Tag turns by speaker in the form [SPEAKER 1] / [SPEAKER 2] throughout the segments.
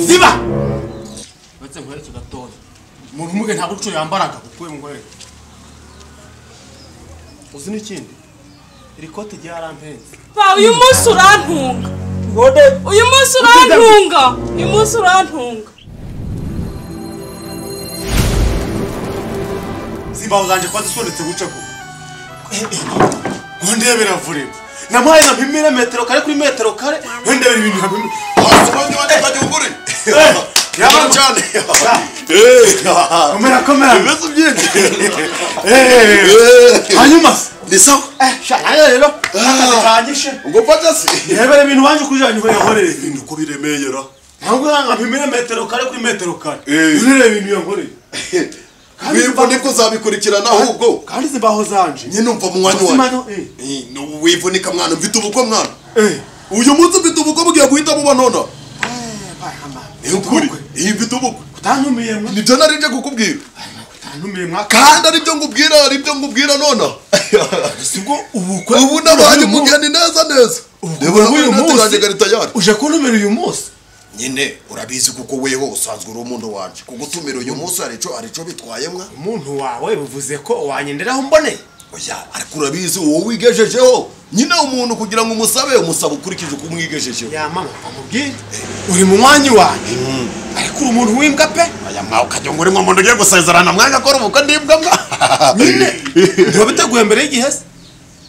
[SPEAKER 1] Ziba! Wetse nkwereke gatoya. Umuntu umuge nta guco yambaraga kuko ngwere. Uzi n'ikindi? Iri kote ryarampenze.
[SPEAKER 2] Ba uyu munsi urantunga.
[SPEAKER 1] Ngode
[SPEAKER 2] Uyu munsi urantunga. Uyu munsi urantunga.
[SPEAKER 1] Ziba uzanje kwa zisondetse guca ko. Ngondebe biravure. Namuhaye na mpimira metero kare kuri metero kare. Ngondebe ibintu habimwe.
[SPEAKER 3] Asubanye waje uguri.
[SPEAKER 1] Yaba cyane. Komera.
[SPEAKER 3] Ibibazo byinshi.
[SPEAKER 1] Hanyuma
[SPEAKER 3] ni sawa.
[SPEAKER 1] Shana rero. Akanyishe.
[SPEAKER 3] Ngo pata si.
[SPEAKER 1] Yebere ibintu wanje kujanye ko yankorere.
[SPEAKER 3] Ibintu ko biremeyera.
[SPEAKER 1] Ntabwo nanga mpimira metero kare kuri metero kare. Urire ibintu yankoreye.
[SPEAKER 3] Wimva niko zabikurikirana ahubwo.
[SPEAKER 1] Kandi zibaho zanje.
[SPEAKER 3] Nyine umva mu mwanya wawe. No wivunika mwana mfite ubukwe mwana. Uyu munsi mfite ubukwe bugiye guhita muba nona. Ukuri. Mfite ubukwe.
[SPEAKER 1] Utantumiye mwa.
[SPEAKER 3] Nibyo narije kukubwira.
[SPEAKER 1] Utantumiye mwa.
[SPEAKER 3] Kandi ari byo ngubwira nona.
[SPEAKER 1] Sibwo ubukwe.
[SPEAKER 3] Ubu nabaye umugeni neza.
[SPEAKER 1] Reba uyu munsi
[SPEAKER 3] tayari.
[SPEAKER 1] Uje kuntumira uyu munsi.
[SPEAKER 3] Nyine urabizi kuko weho usanzwe uri umuntu wanje. Kugutumira uyu munsi arico bitwaye mwa.
[SPEAKER 1] Umuntu wawe bivuze ko wanyenderaho mbone.
[SPEAKER 3] Oya ariko urabizi wowe wigejejeho. Nyine umuntu kugira ngo umusaba ukurikije uko umwigejejeho.
[SPEAKER 1] Ya mama amubwire. Uri mu mwanya wanje. Ariko uri umuntu w'imbwa pe.
[SPEAKER 3] Aya mwa ukajya nguri mu muntu ugiye gusezerana mwanga ko ubukwe ndimbwa mwa.
[SPEAKER 1] Nyine ntibiteguye mbere y'igihe se.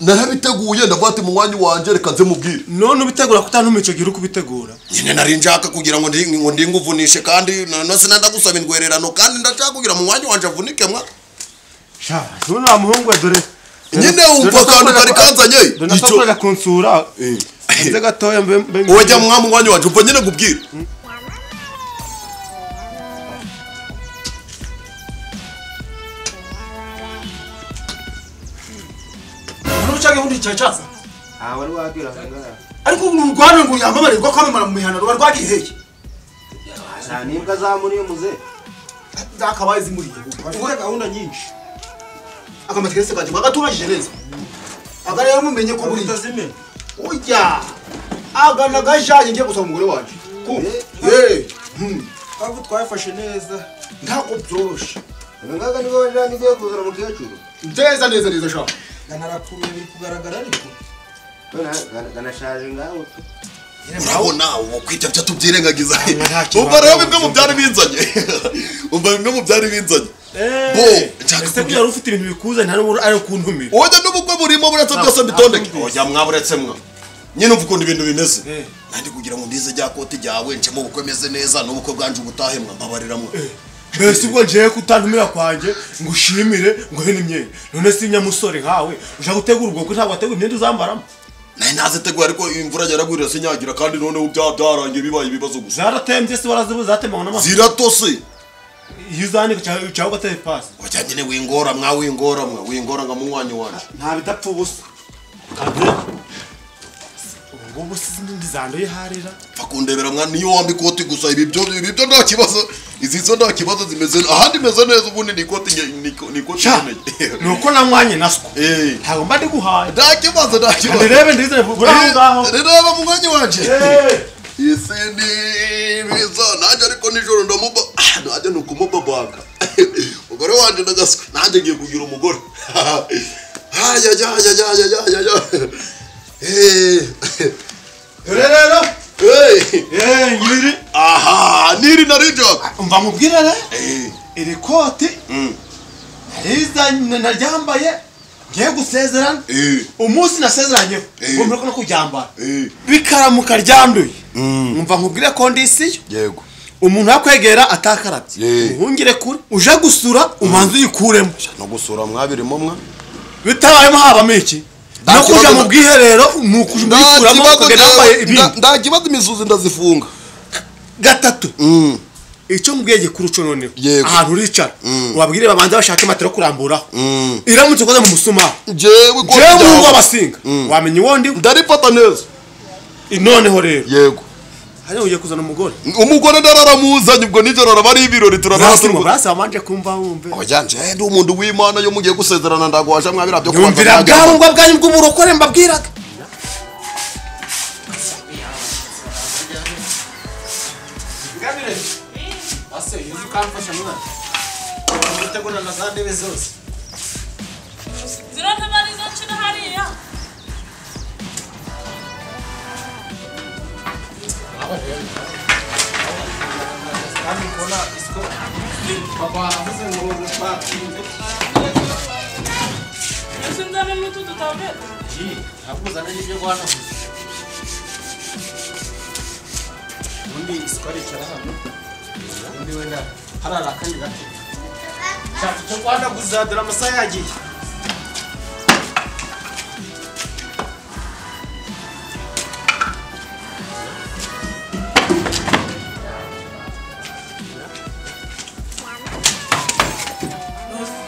[SPEAKER 3] Narabiteguye ndavati mu mwanya wanje reka nze mubwire.
[SPEAKER 1] None ubitegura kutantumira ico gihe kubitegura.
[SPEAKER 3] Nyine nari njaka kugira ngo ndinguvunishe kandi nose ndagusaba indwererano kandi ndashaka kugira mu mwanya wanje avunike mwa.
[SPEAKER 1] Sha, none muhungu dore.
[SPEAKER 3] Nyine umva kandi kari kanzanye.
[SPEAKER 1] Ndashaka kunsura. Nze gatoya mbe.
[SPEAKER 3] Oya mu mwanya wanje umva nyine ngubwire.
[SPEAKER 1] Nuchage undi chachaza.
[SPEAKER 4] Wari wabwira ngara.
[SPEAKER 1] Ariko urwana ngo yambabarirwa kwamamara mu mihana rwarwagiheye.
[SPEAKER 4] Nimbwa za muri muze.
[SPEAKER 1] Zakabaye zimuriye. Ugore gahunda nyinshi. Akamategese kaje bagatubajije neza. Agare rero mumenye ko buri tazime. Oya. Agana gajanye ngiye gusaba umugore waje. Ku. Kavu twafashe neza. Ntako byoshe.
[SPEAKER 4] Ngaga nibo bajanye ngiye kuzana mu kiyacuru.
[SPEAKER 1] Neza sha.
[SPEAKER 4] Ganarakuruye biri kugaragara ariko. Ganashaje ngaho.
[SPEAKER 3] Urabona ubu kwita byo tubyirengagiza. Umva rero bimwe mu byari binzanye. Bo,
[SPEAKER 1] cyangwa ko yari ufite ibintu bikuza nta n'ubwo ari kuntumira.
[SPEAKER 3] Oya n'ubukwe burimo buretse byose mbitondeke. Oya mwaburetse mwa. Nyine uvuga ibintu bimeze. Nandi kugira ngo ndize rya koti ryawe nce mu bukwe meze neza n'ubukwe bwanje ubutahe mwa mbabarira mwa.
[SPEAKER 1] Mbese ubwo ngiye kutantumira kwanje ngo ushimire ngo hene imyenda. None si nyamusore nkawe uja gutegura ubwo ko ntabwo wategura imyenda uzambaramo.
[SPEAKER 3] Naye nazitegura ariko imvura yaragwira sinyagira kandi none ubyarangiye bibaye ibibazo gusa.
[SPEAKER 1] Zaratembye se warazibuza zatemba n'amaso.
[SPEAKER 3] Ziratose.
[SPEAKER 1] Yizane cyaho gateye pass.
[SPEAKER 3] Oya nyine wingora nga mu mwanya wanje.
[SPEAKER 1] Nta bidapfa ubusa. Ubwo sizindi ndizandoye harira.
[SPEAKER 3] Fakundebera mwana niyo wambi koti gusa ibi byo nta kibazo. Izizo nta kibazo zimeze ahandi meze neza ubundi ni koti nene.
[SPEAKER 1] Nuko na mwanye naswo. Ntago mba ndi guhaye.
[SPEAKER 3] Nta kibazo.
[SPEAKER 1] Rebe ndizane buraho.
[SPEAKER 3] Reba mu mwanya wanje. Iseni biza naje ariko nijoro ndamuba. Naje nukumuba baka. Umugore wanje ndagaswe. Naje ngiye kugira umugore. Haya.
[SPEAKER 1] Rero. Nyiri.
[SPEAKER 3] Aha, niri narijaka.
[SPEAKER 1] Umva mubwira re. Iri koti. Naryambaye. Ngiye gusezerana. Umunsi nasezeranye. Ngomba no kujyambara. Bikaramuka ryanduye. Umva nkubwire kondisiyo.
[SPEAKER 3] Yego.
[SPEAKER 1] Umuntu yakwegera atakarabye. Uhungire kure. Uje gusura umanze uyikuremo.
[SPEAKER 3] No gusura mwabirimo mwa.
[SPEAKER 1] Bitabayemo habamo iki?
[SPEAKER 5] no kuja mu bwiherero nuko mukuramo kugenda yambaye ibindi
[SPEAKER 3] ndakibaza imizuzi ndazifunga
[SPEAKER 5] gatatu icyo mbwege kuruco noneho
[SPEAKER 3] Yego.
[SPEAKER 5] ahantu uricara wabwire babanza bashaka matero kuramburaho iramutse koza mu musuma
[SPEAKER 3] jewe
[SPEAKER 5] mu ngo abasinga wamenye wondi
[SPEAKER 3] ndarifata neza
[SPEAKER 5] noneho rero
[SPEAKER 3] yego
[SPEAKER 5] hanyuma ugiye kuzana
[SPEAKER 3] umugore nararamuzanye ubwo nijoro arabari ibirori
[SPEAKER 5] turarasuma basi amanje kumva wumve
[SPEAKER 3] ojanje ndi umuntu w'Imana yo mugiye gusezerana ndagwaje mwabira byo
[SPEAKER 5] yumvira bwabo bwanyu bw'uburokore mbabwiraga
[SPEAKER 1] ase yuzu kamfasha mwana utegura na zandebe zose
[SPEAKER 2] zirota barizo china hariya
[SPEAKER 1] kandi kona isko papa avuze ngo bakinze
[SPEAKER 2] yasinzana n'utu tutabeta
[SPEAKER 1] akuzana n'ibyo gwana undi isko aricara hano undi wenda harara kandi gato cyane cyo kwanda kuzadira amasaha yagiye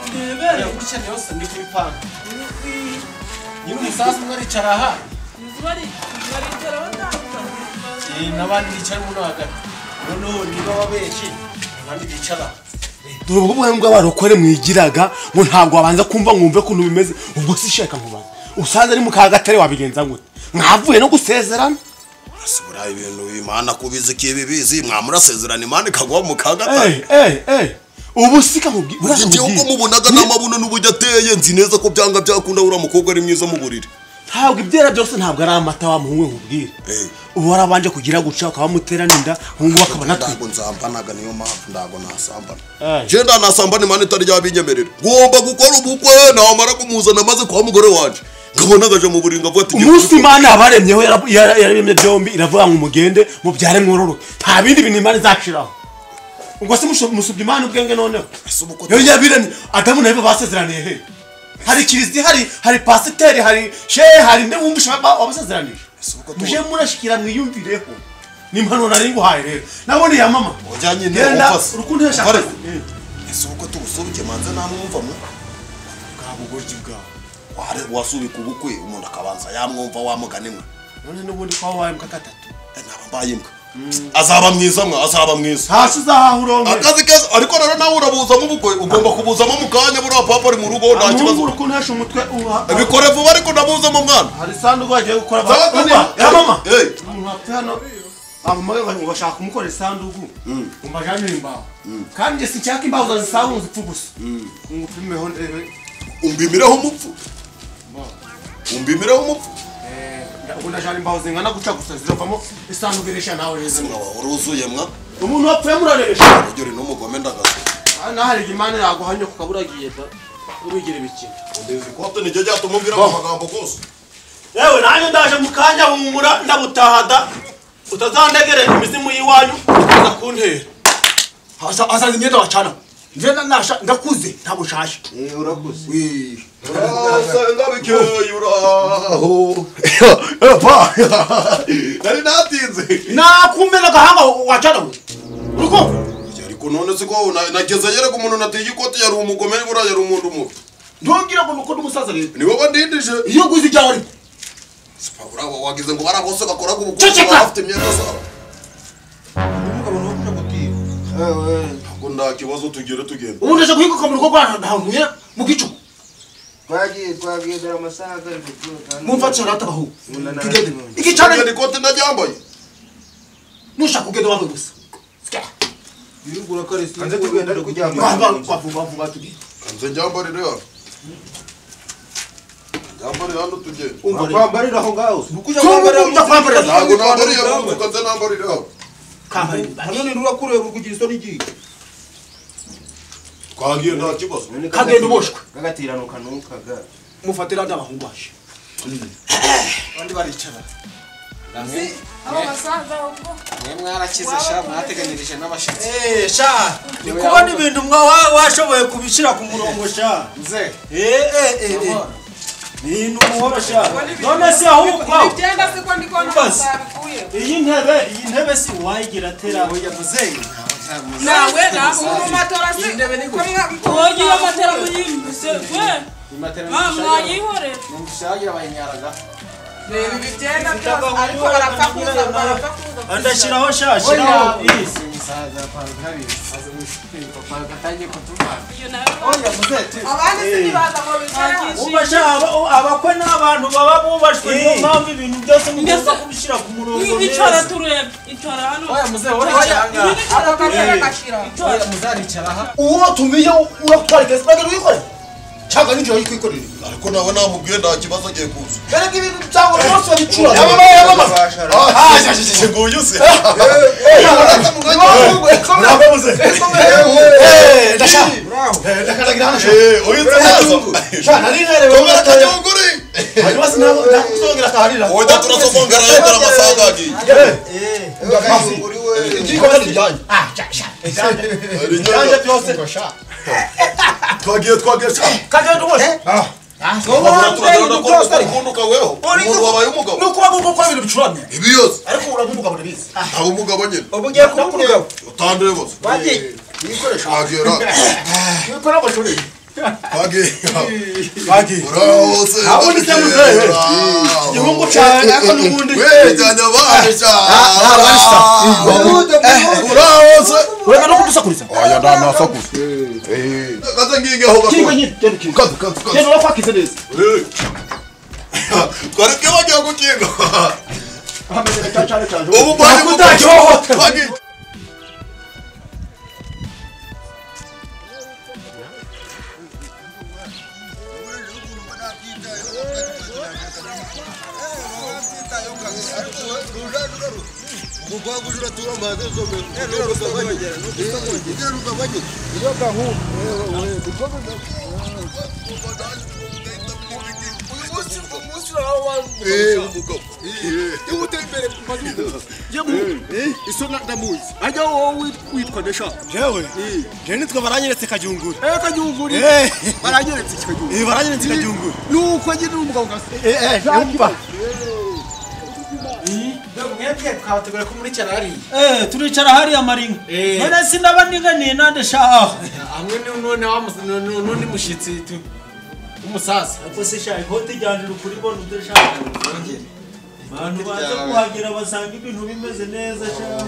[SPEAKER 1] Kurya yose ndi kubipanga nyine umusaza umwe aricara aha
[SPEAKER 2] baricara batandukanye
[SPEAKER 1] n'abandi bicara muno hagati noneho niba wabenshi abandi bicara
[SPEAKER 5] dore ubwo bwanyu bw'abarokore mwigiraga ngo ntabwo wabanza kumva mwumve kuntu bimeze ubwo sishaka nkubaza usanze ari mu kagatare wabigenza gute mwavuye no gusezerana
[SPEAKER 3] asubira ibintu Imana kubizi kibibizi mwamurasezerana Imana ikagwa mu kagatare
[SPEAKER 5] ubu sika mubwira
[SPEAKER 3] ugiye uko mubonaga n'amabuno n'ubujya ateye nzi neza ko byanga byakunda ura mukobwa ari mwiza mu buriri
[SPEAKER 5] ntabwo ibyera byose ntabwo ari amata wa muhungu nkubwira ubu warabanje kugira guca ukaba muterana inda hungu bakaba natwe
[SPEAKER 3] ntabwo nzambanaga niyo mpamvu ndago nasambana je ndanasambana Imana itari yabinyemerera ngomba gukora ubukwe namara kumuzana maze kwa mugore wanje ngabona gaje mu buringa avuga ati
[SPEAKER 5] umunsi Imana yabaremyeho yaremye byombi iravuga ngo mugende mubyare mwororoke nta bindi bintu Imana izashiraho ubwo se musubye Imana ubwenge noneho yo yabiremye Adamu na Eva basezeraniye he hari kirizi hari pasiteri hari shehe hari nde wumvisha wabasezeranije muje murashikira mwiyumvireho n'impano nari nguhaye rero nabone ya mama
[SPEAKER 3] ojanye ne
[SPEAKER 5] ofasi urukundo yashaka
[SPEAKER 3] ese uko tubusubuke manze namwumva mu
[SPEAKER 5] bwabugoryi bwa
[SPEAKER 3] ware wasubika ubukwe umuntu akabanza yamwumva wamuganimwe
[SPEAKER 5] none nubundi kwa waye mukatatu
[SPEAKER 3] nabambaye imbwa azaba mwiza azaba mwiza
[SPEAKER 5] hasi uzahahuronke
[SPEAKER 3] akazi keza ariko rero nawe urabuzamo ubukwe ugomba kubuzamo mu kanya buriya papa ari mu rugo nta kibazo
[SPEAKER 5] urukundo yashe umutwe
[SPEAKER 3] bikore vuba ariko ndabuzamo mwana
[SPEAKER 5] hari sanduku bagiye gukora ya mama umuntu hano amamaga ngo bashaka kumukora isanduku umbajanira imbaho kandi nge sinshaka imbaho zazisahunze upfa gusa ngupimeho ndebe
[SPEAKER 3] umbimireho umupfu umbimireho umupfu
[SPEAKER 5] ubu ndajana imbaho zingana guca gusa ziravamo isanduku iresha nawe heza
[SPEAKER 3] uruzuye mwa
[SPEAKER 5] umuntu wapfuye muraresha
[SPEAKER 3] ugere n'umugome ndagaso
[SPEAKER 5] nahari Imana yaguhanye kukaburagiye da ubigira ibikino
[SPEAKER 3] ndezi ko nijye cyatumumbira mu magambo kose
[SPEAKER 5] yewe nanjye ndaje mu kanya humura ndabutahada utazandegere imizimu yiwanyu uza kuntera
[SPEAKER 1] hasaza imyenda wacana nje nasha ndakuze ntabwo shashe
[SPEAKER 4] urakuze
[SPEAKER 3] ngabikeye uraho nari natinze
[SPEAKER 1] nakumena gahanga wacana uruko
[SPEAKER 3] ariko none siko nageze yereka umuntu natiye ikoti yari umugome bura yari umuntu mubi
[SPEAKER 1] ntongira ngo nuko ndumusaza rero
[SPEAKER 3] ni wowe ndindije
[SPEAKER 1] iyo guzi ijyaho ari
[SPEAKER 3] sipabura wagize ngo barabose bakoraga
[SPEAKER 1] Ceceka!
[SPEAKER 3] ubukwe bafite imyenda zabo
[SPEAKER 4] umugabo ntukuja gutiye
[SPEAKER 3] ntabwo nta kibazo tugere tugenda
[SPEAKER 1] ubu ndaje guhinguka mu rugo rwana ntahuye mu gicuku
[SPEAKER 4] twagiye dore amasaha agari kutuka
[SPEAKER 1] mumfatira ratabaho tugende
[SPEAKER 3] iki
[SPEAKER 1] iki cyane
[SPEAKER 3] ikote ndaryambaye
[SPEAKER 1] nushaka kugenda wamwe gusa
[SPEAKER 4] birugura karisi kanze tugenda ari kujyamba
[SPEAKER 1] bavuga tugende
[SPEAKER 3] kanze njambarire hano njambarire hano tugende
[SPEAKER 4] kwambarira aho ngaho
[SPEAKER 1] kuja kwambarira
[SPEAKER 3] ntabwo nambariye ahubwo kanze nambarire hano
[SPEAKER 4] hano ni rurakureba kugira isoni igiye
[SPEAKER 3] twagiye nta kibazo
[SPEAKER 1] kagenda uboshwe
[SPEAKER 4] kagatiranuka nukaga
[SPEAKER 1] mufatira n'abahungu baje bandi baricara
[SPEAKER 2] aba basaza ubwo
[SPEAKER 6] mwarakize sha mwateganyirije n'abashitsi
[SPEAKER 7] sha ni kubona ibintu washoboye kubishyira ku murongo sha
[SPEAKER 6] mze
[SPEAKER 7] ni umuhoro sha none se ahubwo
[SPEAKER 2] Igenda se ko ndiko ntabikuye.
[SPEAKER 7] iyi ntebe si wayigira tera oya muzeyi
[SPEAKER 2] Nawe na mu matora se.
[SPEAKER 6] Intebe ni gute?
[SPEAKER 2] Ogi amatera muyimbise. We. Mama yihore.
[SPEAKER 6] Numushyagira bayinyaraga.
[SPEAKER 2] Reba ibigenda byose ariko barapfakuza barapfakuza.
[SPEAKER 7] andashiraho sha shiraho isi
[SPEAKER 6] Musaza pagabi. Aza mushipinga pagatangiye kutumana.
[SPEAKER 2] Iyo nayo.
[SPEAKER 6] Oya muzeti.
[SPEAKER 2] Abandi se nibaza ngo bicagishe.
[SPEAKER 7] ubasha abakwe n'abantu baba bubashwe niyo mpamvu ibintu byose mugomba kubishyira ku murongo
[SPEAKER 2] Icara turebe. Icara hano.
[SPEAKER 6] Oya muzee urachanga.
[SPEAKER 2] Aka katera gashira.
[SPEAKER 6] Oya muzaricara ha.
[SPEAKER 1] uwo tumiye uratwara igezi bagera uyikore cyangwa nijoro yikwikorera
[SPEAKER 3] ariko nawe namubwiye nta kibazo agiye kuza
[SPEAKER 1] bereka ibintu byawe bose babicura
[SPEAKER 3] nguyu se oya turasomongera yegera amafaranga agiye twagiye
[SPEAKER 1] kagenda ubose
[SPEAKER 3] ukunduka weho umuntu wabaye umugabo
[SPEAKER 1] nuko bagomba gukora ibintu bicuramye
[SPEAKER 3] ibi yose
[SPEAKER 1] ariko urabona umugabo ndabizi
[SPEAKER 3] aba umugabo nyine
[SPEAKER 6] Ubugiye kumureba.
[SPEAKER 3] utandure bose
[SPEAKER 6] Wagiye.
[SPEAKER 3] agera
[SPEAKER 1] ibikora bashoreye
[SPEAKER 3] bagiye urahose
[SPEAKER 1] Habonetse muzehe. Igihungu cyane ariko n'ubundi
[SPEAKER 3] wejyanye abasha urahose
[SPEAKER 1] urega no kudusakuriza
[SPEAKER 3] oya ndanasakuza kaza ngingeho
[SPEAKER 1] kingo
[SPEAKER 3] gato
[SPEAKER 1] nyine
[SPEAKER 3] kaza
[SPEAKER 1] genda urafakize neza
[SPEAKER 3] twareke bagiye gukinga
[SPEAKER 1] hameze cyane cyane
[SPEAKER 3] ubu bagiye
[SPEAKER 1] isona ndamuzi ajya wowe witwa desha
[SPEAKER 5] jewe je nitwa baranyeretse kajunguri
[SPEAKER 1] kajunguri baranyeretse kajunguri
[SPEAKER 5] baranyeretse kajunguri
[SPEAKER 1] nuko nyine umugabo gase
[SPEAKER 5] yumva
[SPEAKER 6] Mwebwe twategura ko muri cyarari.
[SPEAKER 7] turicara hariya maringa none sinabaninganiye nande shaho
[SPEAKER 6] Hamwe n'undi mushitsi umusaza.
[SPEAKER 7] ariko se sha ikote ryanje kuri bona udashaka abantu baza kuhagera basanga ibintu bimeze neza shaho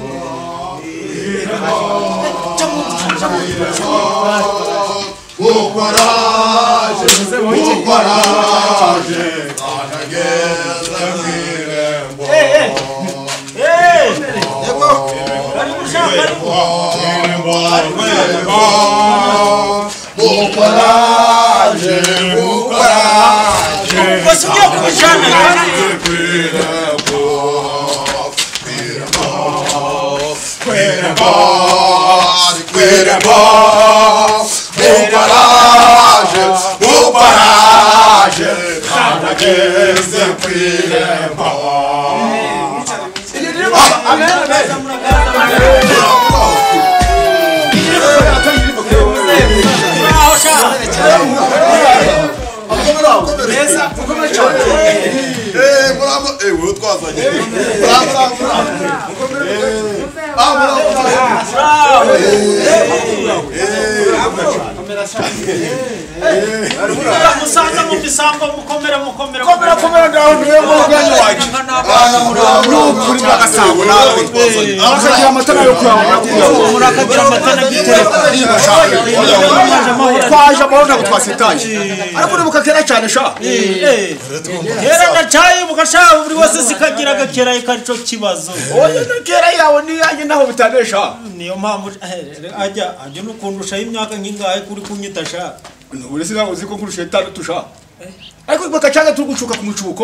[SPEAKER 7] musaza mu misambo mukomera
[SPEAKER 1] ndaho niwe muganya waje n'ukuri bagasango nawe akagira amatara yo kwanga
[SPEAKER 7] murakagira amatara gitereka
[SPEAKER 1] twaje amahoro ntabwo twasitaye ariko uribuka kera cyane sha
[SPEAKER 7] kera ndacyayibuka sha buri wese sikagira agakera ikarico kibazo
[SPEAKER 1] oya kera yawe niyanjye naho bitanesha
[SPEAKER 7] niyo mpamvu ajya n'ukundushaho imyaka nk'ingahe kuri kunyita sha
[SPEAKER 1] uri sinabwo uzi ko nkurusha itandatu sha ariko bakacaga turi gucuka ku mucuko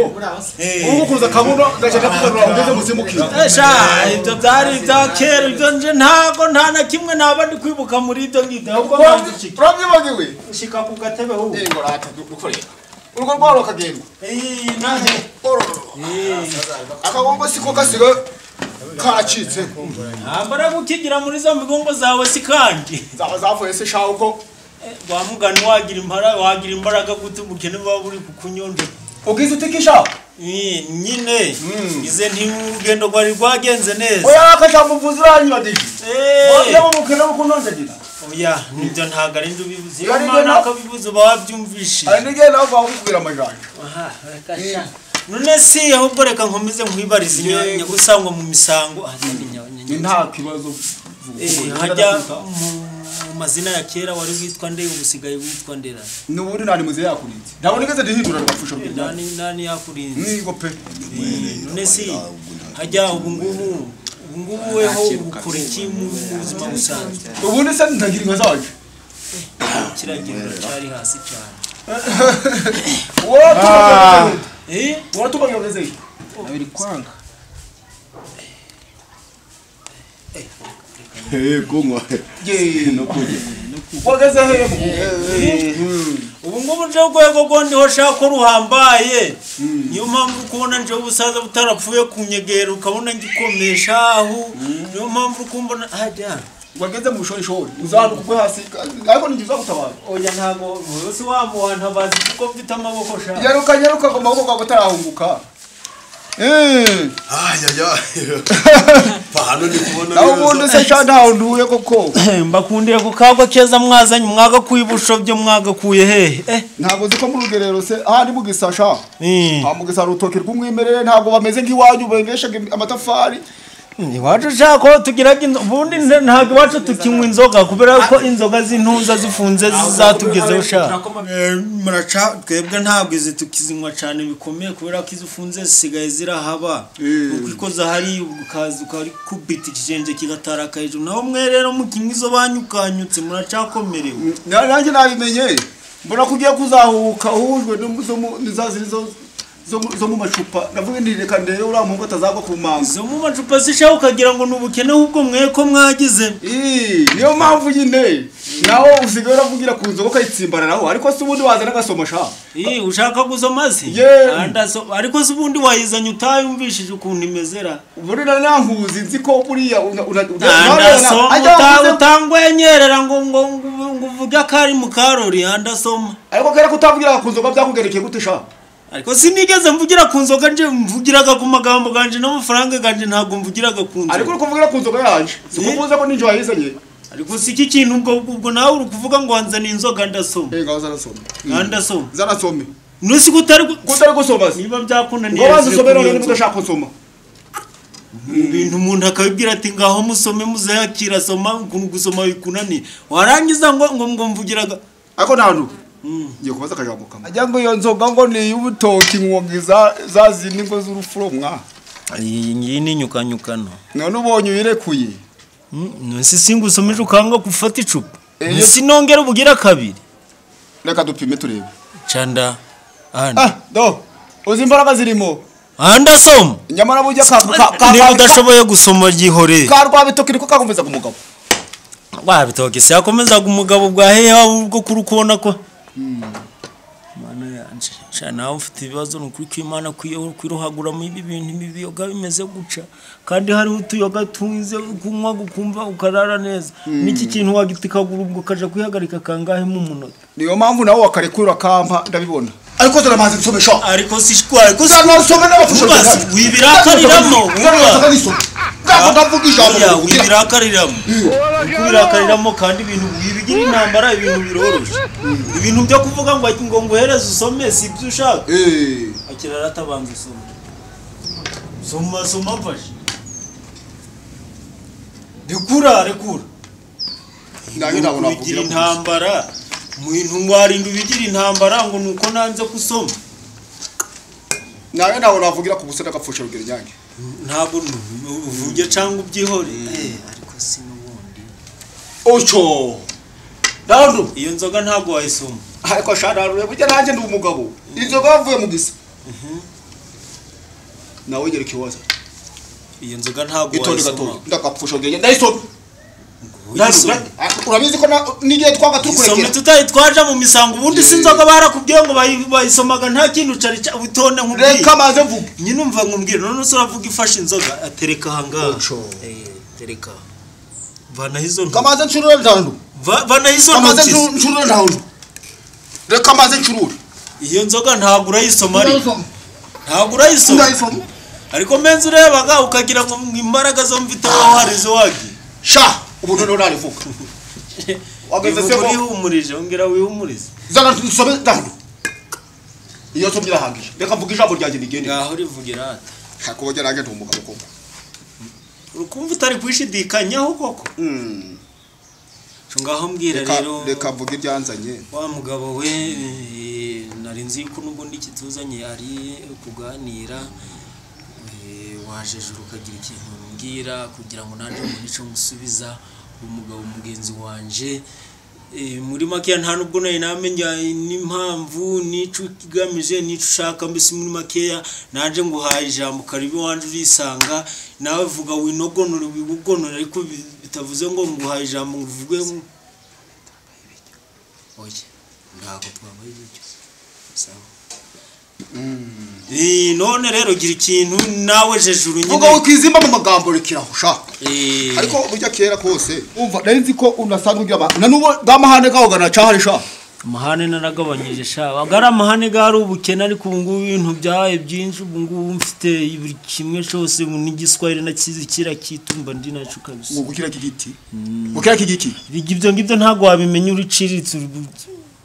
[SPEAKER 1] ubu kuza kabuno ndashaka kugarura ugeze musimukira
[SPEAKER 7] sha ibyo byari ibya kera ibyo nje ntago nta na kimwe naba ndi kwibuka muri ibyo ngibyo ahubwo
[SPEAKER 1] urabyibagiwe
[SPEAKER 7] shika ku gatebe ubu
[SPEAKER 1] yego rata dukorera urugo rwabo kagenda
[SPEAKER 7] naje
[SPEAKER 1] akabombo siko gasiga karacitse
[SPEAKER 7] ambara gukigira muri zo mibumbo zawe sikandi
[SPEAKER 1] zaba zavuye se shaho ko
[SPEAKER 7] wa mugani wagira imbaraga gute umukene baba buri kukunyonde
[SPEAKER 1] ugize utikisha
[SPEAKER 7] nyine ize ntimugendo gwari rwagenze neza
[SPEAKER 1] oya akashamuvuza uranyibadije
[SPEAKER 7] eh
[SPEAKER 1] mu mukino ukunondagira
[SPEAKER 7] oya nibyo ntago ari ndubivuze iyo mana akabivuze babyumvishe
[SPEAKER 1] ari nige nawe bakubwira amajanja
[SPEAKER 7] aha rekasha none si ahubwo reka nkomeze nkwibariza inyanya gusangwa mu misango
[SPEAKER 1] nta kibazo
[SPEAKER 7] hajya mu mazina ya kera wari witwa nde ubusigaye witwa ndera
[SPEAKER 1] n'ubundi nani muze yakurinze ntabwo nigeze ndihindura rwafusha rw'indani
[SPEAKER 7] nani yakurinze
[SPEAKER 1] nigo pe
[SPEAKER 7] none si hajya ubu ngubu weho ukora iki mu buzima busanzwe
[SPEAKER 1] ubundi se ntagira inka zaje
[SPEAKER 7] kiragira cyari hasi cyane
[SPEAKER 1] watubageze
[SPEAKER 6] abiri kwanga
[SPEAKER 3] kunywa
[SPEAKER 1] wageze he
[SPEAKER 7] ubu ngubu nje urwego rwo ndiho shaka ruhambaye niyo mpamvu kubona nje ubusaza butarapfuye kunyegera ukabona ngikomesha aho niyo mpamvu ukumbona hajya
[SPEAKER 1] wageze mu bushorishori uzanuka kugwe hasi ariko ningiza gutabara
[SPEAKER 7] oya ntago wese wamuhanta bazi kuko mfite amaboko shaka
[SPEAKER 1] nyaruka ngo amaboko gawe utarahunguka
[SPEAKER 3] pahano ni kubona
[SPEAKER 1] nawe ubundi se sha ntaho nduye koko
[SPEAKER 7] mbakundiye ku kagwa keza mwazanye mwagakuye ubushovyo mwagakuye hehe
[SPEAKER 1] ntabwo uzi ko mu rugerero se ahandi mu gisasha mu gisa rutoki rw'umwimerere ntabwo bameze nk'iwanyu bengesha amatafari
[SPEAKER 7] iwacu shako tugiraga ubundi ntabwo iwacu tukinywa inzoga kubera ko inzoga z'intuza zifunze zizatugezeho sha muraca twebwe ntabwo izi tukizinywa cyane bikomeye kubera ko izifunze zisigaye zirahaba ukikoza hari ukaza ukari kubita ikijenje kigatara hejuru naho mwe rero mukinywa izo banyukanyutse muracakomerewe
[SPEAKER 1] nanjye nabimenye mbona kugiye kuzahuka uhujwe n'izo zo mu macupa navuga ndi reka ndere ura mu ngo atazagwa ku manga
[SPEAKER 7] zo mu macupa zishaho ukagira ngo nubukene ahubwo mweko mwagize
[SPEAKER 1] niyo mpamvu nyine nawo usigaye uravugira ku nzoga ukayitsimbararaho ariko se ubundi wazana agasoma sha
[SPEAKER 7] ushaka gusoma se ariko se ubundi wayizanye utayumvishije ukuntu imezera
[SPEAKER 1] ubundi nanankuzi nzi ko buriya
[SPEAKER 7] utangwenyerera ngo uvuge akari mu karori andasoma
[SPEAKER 1] ariko kera kutavugira ku nzoga byakugerekeye gute sha
[SPEAKER 7] ariko sinigeze mvugira ku nzoga nje mvugiraga ku magambo ganje n'amafaranga ganje ntabwo mvugiraga ku nzoga
[SPEAKER 1] ariko kuvugira ku nzoga yanje sikuvuze ko ninjo wayizanye
[SPEAKER 7] ariko siki kintu ubwo nawe uri kuvuga ngo wanzana inzoga ndasoma
[SPEAKER 1] ngaho zarasoma
[SPEAKER 7] ndasoma
[SPEAKER 1] zarasome
[SPEAKER 7] nusi kutari
[SPEAKER 1] gusoma
[SPEAKER 7] niba byakunda
[SPEAKER 1] ngo bazisomera none mudashaka gusoma
[SPEAKER 7] ibintu umuntu akabibwira ati ngaho musome muzayakira soma gusoma bikunani warangiza ngo mvugiraga
[SPEAKER 1] ariko ntantu ngiye kubaza akajambo kamwe ajya ngo iyo nzoga ngo ni y'ubutoki nkogiza zazindi ngo z'urufuro mwa
[SPEAKER 7] iyi ni nyukanyukano
[SPEAKER 1] none ubonye uyirekuye
[SPEAKER 7] nonse singusomeje ukanga gufata icupa sinongera ubugira kabiri
[SPEAKER 1] reka dupime turebe
[SPEAKER 7] canda
[SPEAKER 1] do uzi imbaraga zirimo
[SPEAKER 7] ndasoma
[SPEAKER 1] nyamara bujya
[SPEAKER 7] niba udashoboye gusoma gihore
[SPEAKER 1] karwa bitoki niko kakomeza ku mugabo
[SPEAKER 7] bitoki se yakomezaga umugabo bwa hehe ubwo kuri kubona ko mana yanje cyane ufite ibibazo n'ukuri kw'Imana kwirohagura mu ibi bintu ibiyoga bimeze guca kandi hari utuyoga tunze kunywa gukumva ukarara neza niki kintu wagitikagura ubwo kaje kwihagarika kangahe mu munota
[SPEAKER 1] niyo mpamvu nawe wakarekura kampa ndabibona ariko turamaze nsomesha
[SPEAKER 7] ariko sishwara ko
[SPEAKER 1] zanasoma n'abafusha
[SPEAKER 7] wibirakariramo
[SPEAKER 1] ndavuga ijambo
[SPEAKER 7] wibirakariramo kandi ibintu bibigira intambara ibintu biroroshe ibintu byo kuvuga ngo nguhereze usome si ibyo ushaka akirara atabanza soma mfashe rekura bigira intambara mu bintu warinda bigira intambara ngo nuko nanze kusoma
[SPEAKER 1] nawe nawe navugira ku busana gapfusha rugero nyange
[SPEAKER 7] ntabwo uvuge cyangwa ubyihore ariko si n'ubundi
[SPEAKER 1] ocho dando
[SPEAKER 7] iyo nzoga ntabwo wayisoma
[SPEAKER 1] ariko shararure burya nanjye ndi umugabo inzoga yavuye mu gisa nawe ngere kiwaza
[SPEAKER 7] iyo nzoga ntabwo wayisoma
[SPEAKER 1] ndakapfusha rugero ndayisoma urabizi ko nigiye twaga tukurekera
[SPEAKER 7] tutayi twaje mu misango ubundi sinzoga barakubwiye ngo bayisomaga nta kintu cari utonde nkubwiye
[SPEAKER 1] reka maze mvuga
[SPEAKER 7] nyine umva nkubwire none uravuga ifashe inzoga atereka hanga tereka vana hizo
[SPEAKER 1] kamaze ncurure ndando
[SPEAKER 7] vana hizo
[SPEAKER 1] kamaze ncurure ndando reka maze ncurure
[SPEAKER 7] iyo nzoga ntabwo urayisoma ariko menze urebaga ukagira ngo imbaraga zo mfite wowe harizo wagiye
[SPEAKER 1] sha ubu none narivuga wageze se
[SPEAKER 7] wihumurije ongera wihumurize
[SPEAKER 1] zana nsome ndahano iyo nsomye irahagije reka mvuga ijambo ryanjye rigende
[SPEAKER 7] ngaho rivugira ati
[SPEAKER 1] hakubogera nanjye ndi umugabo koko
[SPEAKER 7] urukumva utari kwishidikanyaho koko ngaho mbwira rero
[SPEAKER 1] reka mvuga ibyanzanye
[SPEAKER 7] wa mugabo we nari nzi ko n'ubundi kituzanye ari kuganira waje juru kagira ikintu mbwira kugira ngo nanje munico musubiza umugabo mugenzi wanje muri make nta nubwo nari namenya n'impamvu nico kigamije nico ushaka mbese muri make nanje nguhaye ijambo karibi wanje urisanga nawe vuga winogonora wibugonora ariko bitavuze ngo nguhaye ijambo nguvuge oye ntabwo twabaye ibyo sawa none rero gira ikintu nawe jejuru nyine
[SPEAKER 1] vuga ukizimba mu magambo rekiraho sha ariko burya kera kose umva nari nzi ko unasanzwe ugira na nubo gamahane gaho gana cyahari sha
[SPEAKER 7] amahane naragabanyije sha bagara amahane gari ubukene ariko ubu ngubu ibintu byaye byinshi ubu ngubu mfite buri kimwe cyose mu n'igiswahili nakizikira kitumba ndi nacu kabisa
[SPEAKER 1] ngo gukira kigiti gukira kigiki
[SPEAKER 7] ibyo ngibyo ntago wabimenya uriciritse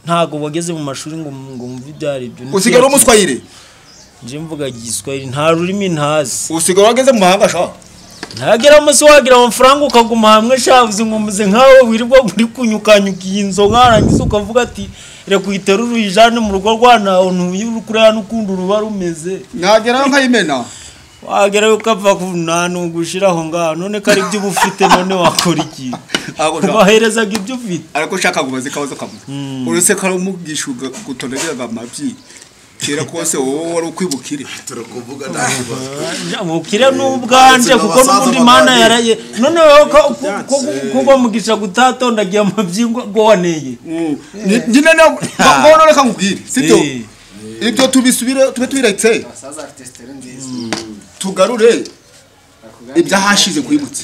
[SPEAKER 7] ntago wageze mu mashuri ngo mvi byari ibyo
[SPEAKER 1] usigara umuswahili
[SPEAKER 7] nje mvuga igiswahili nta rurimi ntazi
[SPEAKER 1] usigara wageze mu mahanga sha
[SPEAKER 7] ntagera musi wagira amafaranga ukaguma hamwe shavuze ngo muze nkawe wirirwa muri kunyukanyuka inzoga arangiza ukavuga ati reka uyiterura uyijane mu rugo rwana ntuyikurana n'ukundi ruba rumeze
[SPEAKER 1] nagera nkayimena
[SPEAKER 7] wagera ukava kunana gushiraho ngaho none kari byo bufite none wakora iki baherezaga ibyo ufite
[SPEAKER 1] ariko shaka gubaze kabazo kamwe uretse kari umugishuga gutonegera amabyi kera kose wowe wari ukwibukire
[SPEAKER 3] turakuvuga nakiba
[SPEAKER 7] mukire n'ubwanje kuko n'ubundi mana yaraye none wowe ko mugisha gutatondagiye amabyingo gwaneye
[SPEAKER 1] nyine ngono reka nkubwire sito ibyo tubisubire tube twiretse tugarure ibyo hashize kwibutse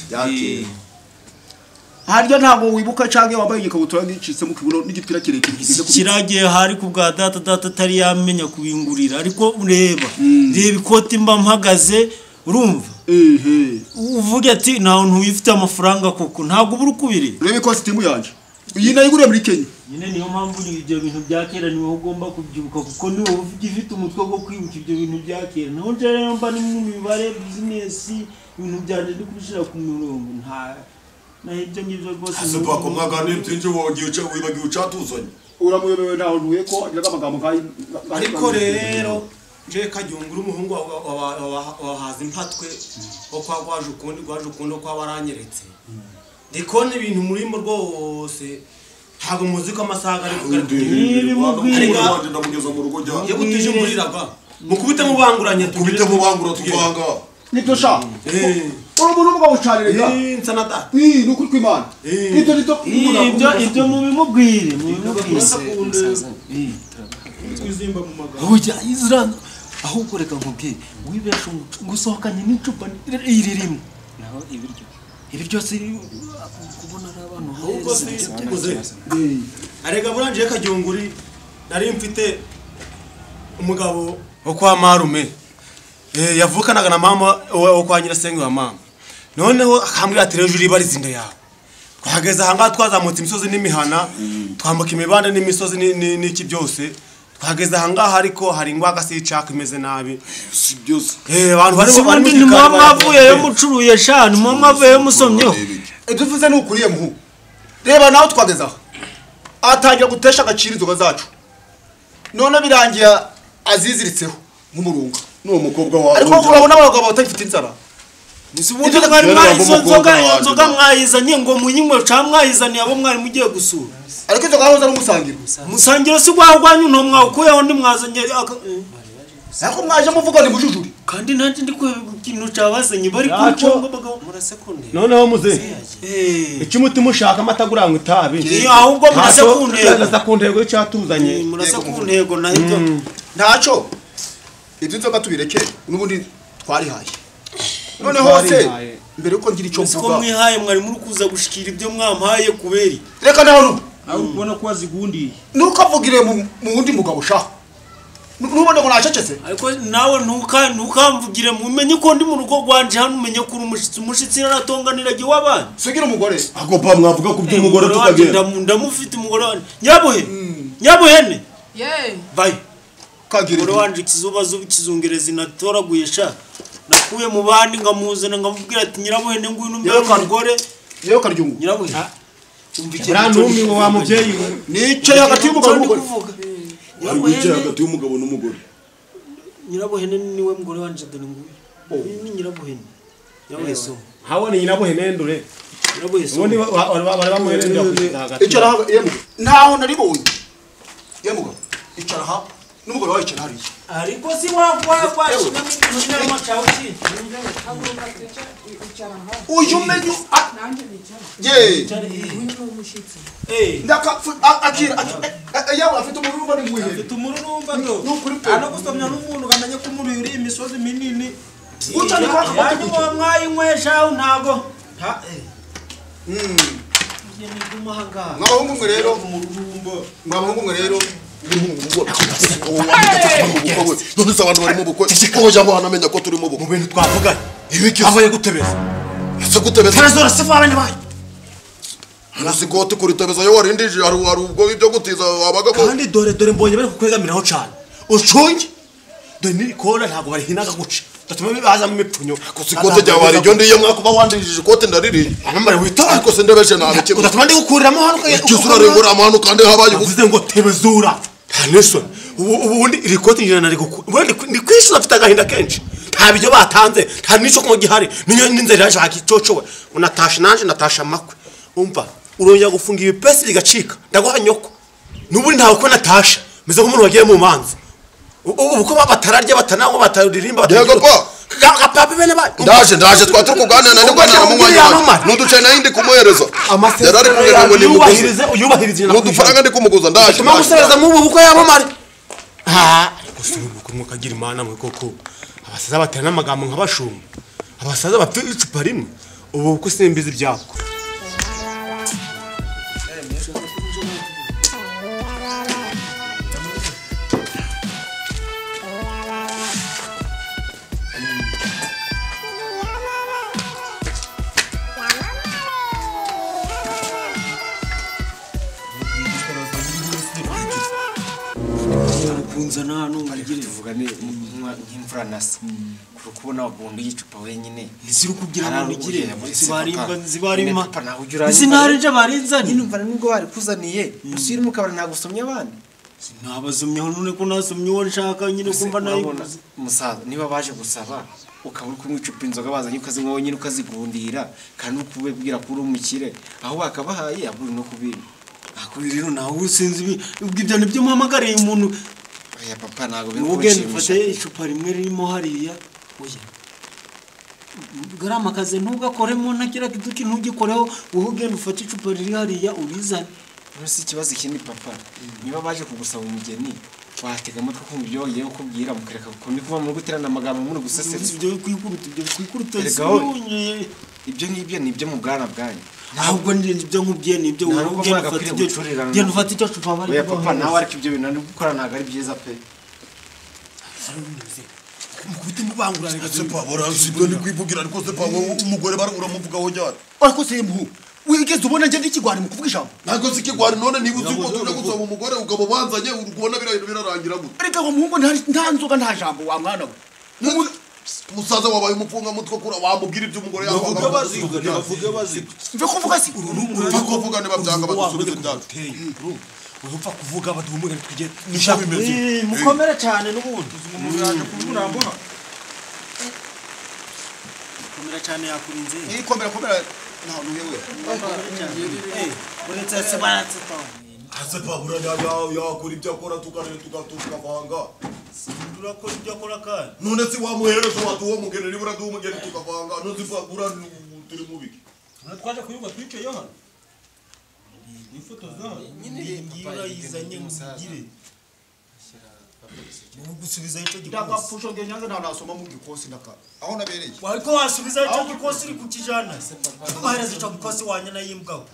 [SPEAKER 1] harya ntabwo wibuka canke wabaye igikabutura gicitse mu kibuno n'igitwira kirekire
[SPEAKER 7] kiragiye hari ku bwa data tari yamenya kubingurira ariko ureba ikoti mba mpagaze urumva uvuge ati ntawe ntuyifite amafaranga koko ntabwo ubura ukubire
[SPEAKER 1] urebe ikositimu yanje iyi nayiguriye muri Kenya
[SPEAKER 7] nyine niyo mpamvu ibyo bintu bya kera niwe ugomba kubyibuka kuko niwe ufite umutwe wo kwibuka ibyo bintu bya kera naho rero mba ni mu mibare business ibintu byanje ndi kubishira ku murongo nta na ibyo ngibyo rwose
[SPEAKER 3] asuba ko mwagane byinje wogiye wibagiye ucatuzanye
[SPEAKER 1] uramuyobewe naho ntuye ko agira amagambo nkayi
[SPEAKER 5] ariko rero je kajyungura umuhungu wahaza impatwe ko kwagwaje ukundi ko waranyeretse ndikone ibintu murimo rwose ntago muzi ko amasaga ari
[SPEAKER 3] kugaragara ndamugeza mu rugo
[SPEAKER 5] jya gutije muriraga mukubite mubanguranye
[SPEAKER 3] kubite mubangura tuvanga
[SPEAKER 1] nito sha umuntu umugabo ucanirega
[SPEAKER 5] nsanada
[SPEAKER 1] nukuri kw'Imana
[SPEAKER 7] ibyo mubimubwire
[SPEAKER 5] twizimba mu magambo
[SPEAKER 7] ujya izrana aho ukoreka nkubwiye wibesha gusohokanye n'icupa iririmo naho ibiryo siri kubona ari abantu
[SPEAKER 5] ahubwo sikuze arega buranje kajyunguri nari mfite umugabo wo kwa marume yavukanaga na mama wo kwa nyirasenge wa mama noneho akambwira ati rero uri barizinda yawe twageze ahanga twazamutse imisozi n'imihana twambuka imibande n'imisozi n'iki byose twageze ahanga ariko hari ingwaga sicaka imeze nabi
[SPEAKER 3] si byose
[SPEAKER 5] abantu bari
[SPEAKER 7] ni mama avuye yo mucuruye shani mama avuye yo musomyeho
[SPEAKER 1] duvuze n'ukuriye muhu reba nawe twageze aho atangira gutesha agaciro inzoga zacu none birangiye aziziritseho nk'umurunga
[SPEAKER 3] n'uwo mukobwa wawe
[SPEAKER 1] ariko urabona abagabo batagifite inzara
[SPEAKER 7] nisubundi mwari nzoga mwayizanye ngo muyinywe ca mwayizaniye abo mwari mugiye gusura
[SPEAKER 1] ariko inzoga aho zari umusangiro
[SPEAKER 7] musangiro si gwagwanyu no mwawukuyeho ndi mwazanye
[SPEAKER 1] ariko mwaje muvuga ni mujujuri
[SPEAKER 7] kandi nanjye ndi kw'ikintu cabazanye bari kucongo bagabo murasekunde
[SPEAKER 5] noneho muze iki mutima ushaka amataguranga itabi
[SPEAKER 7] ahubwo
[SPEAKER 5] murasekundego cyatuzanye
[SPEAKER 7] murasekundego na ibyo
[SPEAKER 1] ntaco ibyo nzoga tubireke n'ubundi twarihaye noneho se mbere uko ngira icyo mvuga
[SPEAKER 7] ko mwihaye mwari muri kuza gushikira ibyo mwampaye kuberi
[SPEAKER 1] reka naho
[SPEAKER 6] aho ubona ko wazigundiye
[SPEAKER 1] nuko avugire mu wundi mugabo sha nubone ngo nacecetse
[SPEAKER 7] ariko nawe ntukamvugire mumenye ko ndi mu rugo rwanje hano umenye ko umushitsi aratonganira gihe wabana
[SPEAKER 1] sugira umugore
[SPEAKER 3] ako pa mwavuga ku by'umugore tukagenda
[SPEAKER 7] ndamufite umugore wanje nyabuhene bye
[SPEAKER 1] kagira
[SPEAKER 7] umugore wanje kizungereza inatoraguye sha nakuye mu bandi ngamuzana ngamubwira ati nyirabuhene ngwino mbere umugore
[SPEAKER 1] yewe karyungu
[SPEAKER 7] nyirabuhene
[SPEAKER 5] Ranumi wa mubyeyi
[SPEAKER 1] nice hagati y'umugabo n'umugore
[SPEAKER 3] wicaye hagati y'umugabo n'umugore
[SPEAKER 7] nyirabuhene niwe mugore wanje dore nguyu ni nyirabuhene yaweso
[SPEAKER 5] hawo ni nyirabuhene ndure
[SPEAKER 7] nyirabuhene
[SPEAKER 5] ubundi bari bamuhereza hagati
[SPEAKER 1] icara ha yemu ntaho naribonye yemu icara ha n'umugore wawe icara hariya
[SPEAKER 7] ariko si washina n'inama cyawe ki
[SPEAKER 1] uyu menyu ye ndaka akira yawe afite umururumba ni mwihe
[SPEAKER 6] afite umururumba do
[SPEAKER 1] n'ukuri pe
[SPEAKER 6] ano gusomya n'umuntu bamenye ko muri uri imisozi minini
[SPEAKER 1] guca ni kwa
[SPEAKER 7] yanyu mwayinywesha ntago ngene gumahanga
[SPEAKER 1] mwabahungu mwe rero
[SPEAKER 3] none se abantu bari mu bukwe ko jambo hanamenya ko turi mu bukwe
[SPEAKER 5] mu bintu twavuganye
[SPEAKER 3] ibiki
[SPEAKER 5] avuye gutebeza
[SPEAKER 3] ese gutebeza
[SPEAKER 5] Trezor se fabanye bayi
[SPEAKER 3] Nasikoti kuri tebeza yo warindije hari ubwo ibyo gutiza wabaga
[SPEAKER 5] kandi dore mbonye bari kukwegamiraho cyane ucunge dore ni kora ntago bari hinaga guca datuma bibaza mu mipfunyo
[SPEAKER 3] kusikote jya wari ryo ndiye mwakuba wandijije kote ndariri
[SPEAKER 5] anamare witora
[SPEAKER 3] ariko se ndebeshe nabe kimwe
[SPEAKER 5] udatuma ndi gukuriramo hano
[SPEAKER 3] kisura rengora amahano kandi habaye
[SPEAKER 5] uvuze ngo tebezura haneso ubundi iri kote njye nari gukura ubundi ndi kwishura afite agahinda kenshi nta bijyo batanze nta nico ko gihari ninyo ninzera yaje hakicocowe unatasha nanje natasha makwe umva urongera gufunga ibipesi bigacika ndaguha nyoko nubundi ntawe ko natasha meze nk'umuntu wagiye mu manzi uko batararya batanango bataririmba
[SPEAKER 3] yego pa
[SPEAKER 5] papa bene ba
[SPEAKER 3] ndaje twaturi kuganira na ndikwanira mu mwanya nuduce na indi kumuhereza yarari kugira ngo nimuguze
[SPEAKER 5] uyubahirize
[SPEAKER 3] nudufaranga ndi kumuguza ndaje
[SPEAKER 5] tuma gusereza mu buko yamamare gusa mukagira imana mwe koko abasaza batera n'amagambo nk'abashumba abasaza bafite icupa rimwe ubu uko simbizi byako
[SPEAKER 7] kunza nta n'umugire
[SPEAKER 6] tuvugane nk'imfura nasi kuri kubona wagundi yicupa wenyine
[SPEAKER 7] niziri kugira ngo nigire
[SPEAKER 6] zibarima
[SPEAKER 7] izinarije barinzanye
[SPEAKER 6] nyine nubwo bari kuzaniye usiri mu kabari ntagusomye abandi
[SPEAKER 7] ntabazumyeho none ko nasomye uwo nshaka nyine kumva nayibuze
[SPEAKER 6] musaza niba baje gusaba ukaba uri kunywa icupa inzoga bazanye ukazinywa wenyine ukazigundira kandi ukubibwira ko uri umukire aho bakabahaye aburi no kubiri
[SPEAKER 7] akuri rero nawe sinzi ibyo nibyo muhamagariye umuntu
[SPEAKER 6] ya papa ntago biri
[SPEAKER 7] ugende ufate icupa rimwe ririmo hariya oya garama kaze ntugakoremo ntagira kiduki ntugikoreho ugende ufate icupa riri hariya urizane
[SPEAKER 6] uretse ikibazo ikindi papa niba baje kugusaba umugeni watega amatwi kumva ibyo bagiye kukubwira mukareka kuko ndi kuva muri guterana amagambo muri gusesetsa
[SPEAKER 7] ibyo kwikuruta
[SPEAKER 6] ibyo ngibyo ni ibyo mu bwana bwanyu
[SPEAKER 7] ntabwo ibyo nkubwiye ni ibyo ugenda ufata icyo cupa bari
[SPEAKER 6] oya papa nawe ariko ibyo bintu ndi gukora ntabwo ari byiza pe
[SPEAKER 5] mukubite mubangura reka
[SPEAKER 3] se pa borazibyo ndi kwivugira ariko se pa umugore bari uramuvugaho cyane
[SPEAKER 1] ariko se mpu wigeze ubona nje ndikigwani mu kuvuga ijambo
[SPEAKER 3] ntabwo zikigwari none niba uzi ko tuje gusaba umugore ugabo banzanye urubona birarangira gute
[SPEAKER 1] ariko ngo muhungu nta nzoga nta jambo wa mwana we
[SPEAKER 3] musaza wabaye umupfunga mutwe kura wamubwira ibyo umugore yavuga
[SPEAKER 5] bavuga
[SPEAKER 1] mve kuvuga si
[SPEAKER 3] urumva kuvuga niba byanga badusubize byacu
[SPEAKER 5] urumva kuvuga badumugane twige nishaka bimeze
[SPEAKER 7] mukomere cyane n'ubundi
[SPEAKER 6] yaje kumurambura
[SPEAKER 7] mukomere cyane yakurinze
[SPEAKER 1] ikomera nta nuyewe
[SPEAKER 7] uretse se baratsita
[SPEAKER 3] ase pa buranya yakora ibyo akora tukavanga
[SPEAKER 7] turakora ibyo akora kandi
[SPEAKER 3] none si wamuhereza watuwo mugeni nibura duha umugeni tukavanga none si bura turi mubiki
[SPEAKER 6] twaje kuyuga twicaye hano
[SPEAKER 7] ifoto zaho nyine ngira yizanye mugire gusubiza icyo gikosi
[SPEAKER 1] ndagapfusho ngenyanze nta nasoma mu gikosi ndaka aho nabereye
[SPEAKER 7] wariko wasubiza icyo gikosi uri kukijana tubahereza icyo gikosi wanyana yimbwaho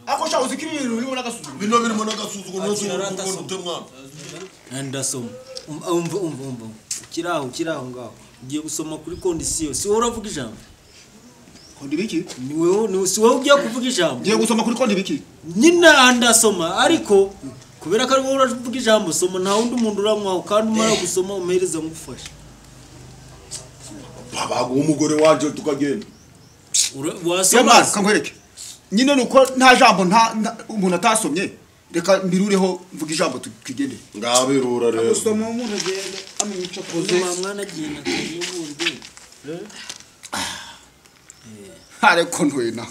[SPEAKER 1] ako sha uzikiri ibintu birimo n'agasuzuguro
[SPEAKER 3] bino birimo n'agasuzuguro nose urukundo ute mwana
[SPEAKER 7] ndasoma umva ukiraho ngaho ugiye gusoma kuri kondisiyo si wowe uravuga ijambo
[SPEAKER 1] kondi biki
[SPEAKER 7] si wowe ugiye kuvuga ijambo
[SPEAKER 1] ngiye gusoma kuri kondi biki
[SPEAKER 7] nyina ndasoma ariko kubera ko ari wowe uravuga ijambo soma nta wundi muntu uramwaho kandi umara gusoma umuhereza ngufasha
[SPEAKER 3] babaga umugore waje tukagenda
[SPEAKER 7] wasoma
[SPEAKER 1] kankwereke nyine nuko nta jambo nta umuntu atasomye reka mbirureho mvuga ijambo tukigende
[SPEAKER 3] ngabirura rero
[SPEAKER 1] usoma umuntu agende amenye icyo akoze
[SPEAKER 7] mwana agenda n'ubundi
[SPEAKER 1] ariko ntuye na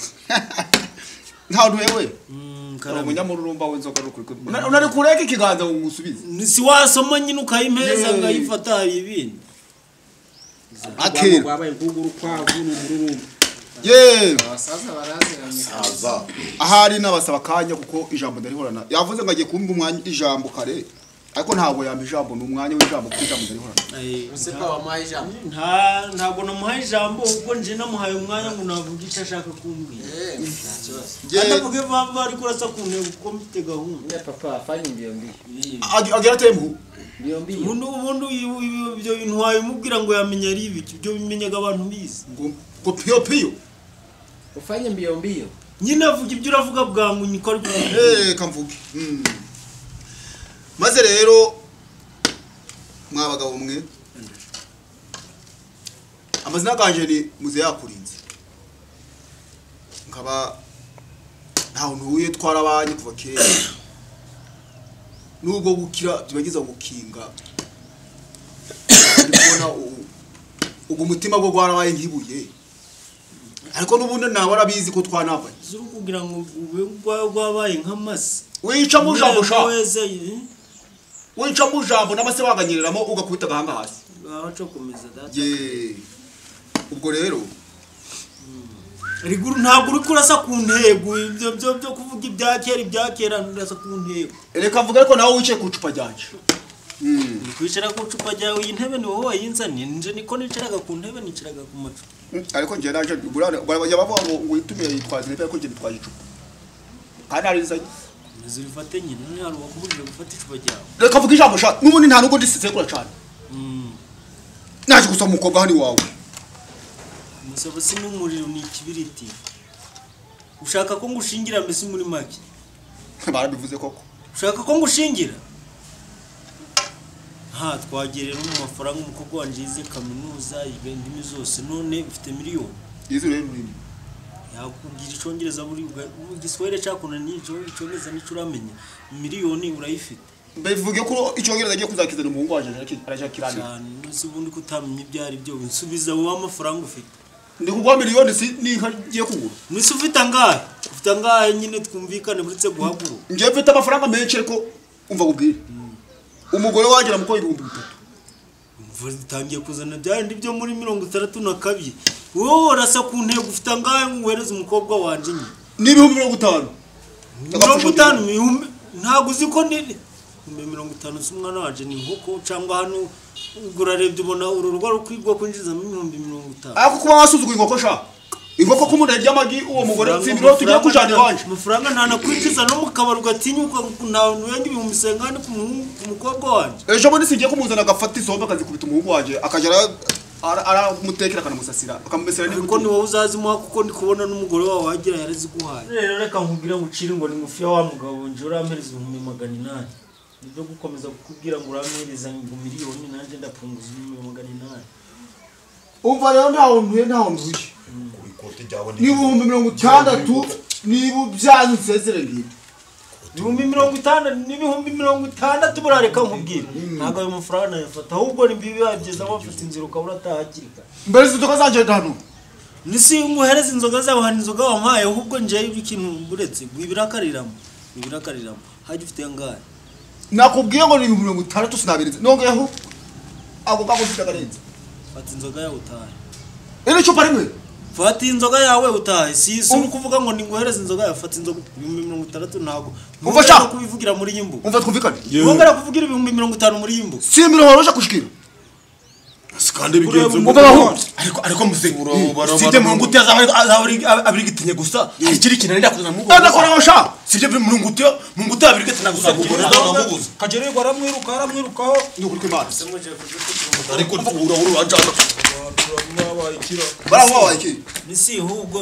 [SPEAKER 1] nta ntuye we umunyamururumba w'inzoga rukuri unari kureka ikiganza umusubize
[SPEAKER 7] si wasoma nyine ukayimeza ngayifata ibindi
[SPEAKER 1] akira
[SPEAKER 6] wabaye nkuguru kwa n'umururumba
[SPEAKER 1] ye
[SPEAKER 6] abasaza baraziranye
[SPEAKER 3] saza
[SPEAKER 1] ahari nabasaba kanya kuko ijambo ndarihorana yavuze ngo agiye kumva umwanya ijambo kare ariko ntabwo yamba ijambo n'umwanya w'ijambo kuko ijambo ndarihorana
[SPEAKER 6] useka wamuhaye ijambo
[SPEAKER 7] ntabwo namuhaye ijambo ubwo nje namuhaye umwanya ngo navuga icyo ashaka kumbwira atavuge vava ariko urasa ku ntego kuko mfite gahunda
[SPEAKER 6] papa afanye mbiyombi
[SPEAKER 1] agira tembu
[SPEAKER 6] mbiyombi
[SPEAKER 7] ubundi ibyo bintu wabimubwira ngo yamenya ari ibiki ibyo bimenyaga abantu bizi
[SPEAKER 1] ngo piyo
[SPEAKER 6] ufanye mbiyombi
[SPEAKER 7] nyine avuga ibyo uravuga bwangu niko ari
[SPEAKER 1] kamvuge maze rero mwabagabo mwe amazina ganje ni muze yakurinze nkaba ntaho ntuye twarabanye kuva kera nubwo gukira tubagiza gukinga ndibona ugo mutima bwo gwarabaye nkibuye ariko nubundi nawe arabizi ko twanavanye
[SPEAKER 7] zuru kugira ngo gwabaye nk'amasi
[SPEAKER 1] wica mujambo sha wica mujambo n'amase waganyiramo ugakubita gahanga hasi
[SPEAKER 7] aho komeza data
[SPEAKER 1] ye ubwo rero
[SPEAKER 7] riguru ntabwo uri kurasa ku ntego ibyo byo kuvuga ibyakera ndasa ku ntego
[SPEAKER 1] reka mvuga ariko nawe wicaye ku cupa ryanje
[SPEAKER 7] kwicara ku cupa ryawe iyi ntebe ni wowe wayinzaniye nje niko nicaraga ku ntebe nicaraga ku macupa
[SPEAKER 1] ariko nje naje bajya bavuga ngo witumiye yitwaza intebe ariko nje bitwaje icupa kandi ari nzanye
[SPEAKER 7] zirifate nyine none hari wakubujije gufata icupa ryawe
[SPEAKER 1] reka mvuga ijambo sha n'ubundi nta nubwo ndisitse kura cyane naje gusoma umukobwa hani wawe
[SPEAKER 7] musaba si n'umuriro ni ikibiriti ushaka ko ngushingira mbese muri make
[SPEAKER 1] barabivuze koko
[SPEAKER 7] ushaka ko ngushingira twagerera mu mafaranga umukobwa wanje yize kaminuza yiga indimi zose none ufite miliyoni
[SPEAKER 1] yize rero urimo
[SPEAKER 7] yakubwira icongereza muri igiswahili cyakuna nico icongereza nico uramenya miliyoni urayifite
[SPEAKER 1] mbivuge ko icyongereza agiye kuzakizana umuhungu wanje araje kirani
[SPEAKER 7] cyane nose ubundi kutamenya ibyari byo nsubiza wowe amafaranga ufite
[SPEAKER 1] ndi kugwa miliyoni si ninka giye kugura
[SPEAKER 7] nuse ufite angahe nyine twumvikane buretse guhaguru
[SPEAKER 1] nje mfite amafaranga menshi ariko umva kubwira umugore wagira muko 3,000
[SPEAKER 7] utangiye kuzana byandi byo muri 62 wowe urasa ku ntego ufite angahe nguhereza umukobwa wanje nyine
[SPEAKER 1] ni 50,000
[SPEAKER 7] ntabwo uzi ko ni 50 s'umwana wanje ni nkoko cyangwa hano ugurarebye ubona ururugo rukwigwa kwinjiza mu 50,000
[SPEAKER 1] ako kuba wasuzuguye inkoko sha inkoko ko umuntu yarya amagi uwo mugore tsimbiro tugiye kujana iwanje
[SPEAKER 7] amafaranga ntana kwinjiza no mu kabari ugatinyuka nawe nuyenga 50,000 ku mukobwa wanje
[SPEAKER 1] ejo bundi singiye kumuzana agafata isombe akazikubita umuhungu wanje akajara aramutekera akanamusasira akamumesera
[SPEAKER 7] niko ni wowe uzazimuha kuko ndi kubona n'umugore wawe wagira yaraziguhaye rero reka nkubwire ngo ucire ngo ni ngufiya wa mugabo nje urampereza 800 nibyo gukomeza kukubwira ngo urampereza ngo miliyoni nanje ndapunguza 800
[SPEAKER 1] umva rero ntaho ntuye ni 60,000 niba byanusezere ngire
[SPEAKER 7] 60,000 burareka nkubwira ntabwo ayo mafaranga yafata ahubwo ni bibi yageza bafite inzira ukabura atahakirika
[SPEAKER 1] mbere inzoga zanje ndano
[SPEAKER 7] nisi umuhereza inzoga zawe hari inzoga wampaye ahubwo nje ikintu buretse gwibirakariramo haje ufite ngahe
[SPEAKER 1] nakubwiye ngo ni 60,000 sinabirize nongeho ako kakufitagarenze
[SPEAKER 7] fata inzoga yawe utahe
[SPEAKER 1] ene cyo parimwe
[SPEAKER 7] fata inzoga yawe utahe si kuvuga ngo ninguhereza inzoga yawe fata inzoga 60,000 ntago
[SPEAKER 1] umva
[SPEAKER 7] kubivugira muri yimbo
[SPEAKER 1] umva twumvikane
[SPEAKER 7] wongera kuvugira 50,000 muri yimbo
[SPEAKER 1] si 1,000 horoje kushikira
[SPEAKER 3] Sikande bigenze
[SPEAKER 5] ariko muze site mu ngute azabari gitinye gusa ikiri kinanira kuzana mu ngo
[SPEAKER 1] ndakora sha
[SPEAKER 5] sije mu ngute abiri gitina gusa
[SPEAKER 3] ndamubuza
[SPEAKER 4] kagere aramwirukaho
[SPEAKER 1] ni ukuri kw'Imana
[SPEAKER 3] ariko urajana
[SPEAKER 1] baramwabaye iki
[SPEAKER 7] nisi hubwo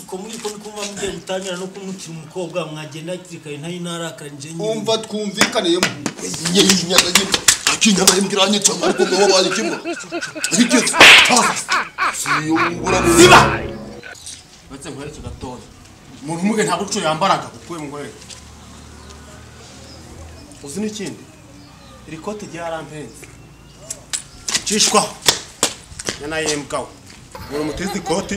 [SPEAKER 7] ko muri ko kumva mugiye gutangira no kumukira umukobwa mwagenda kirikaye ntayi narakaranje
[SPEAKER 1] umva twumvikaniyemo
[SPEAKER 3] akinyana imbiranye cyangwa ariko mwabaye kimwe igeze siyo urabuze
[SPEAKER 5] ziba batse nkwereke gatoya umuntu muge ntabwo uco yambaraga kuko ngore uzi n'ikindi iri kote ryarampenze cishwa yana yembwaho ngoro mutezi kote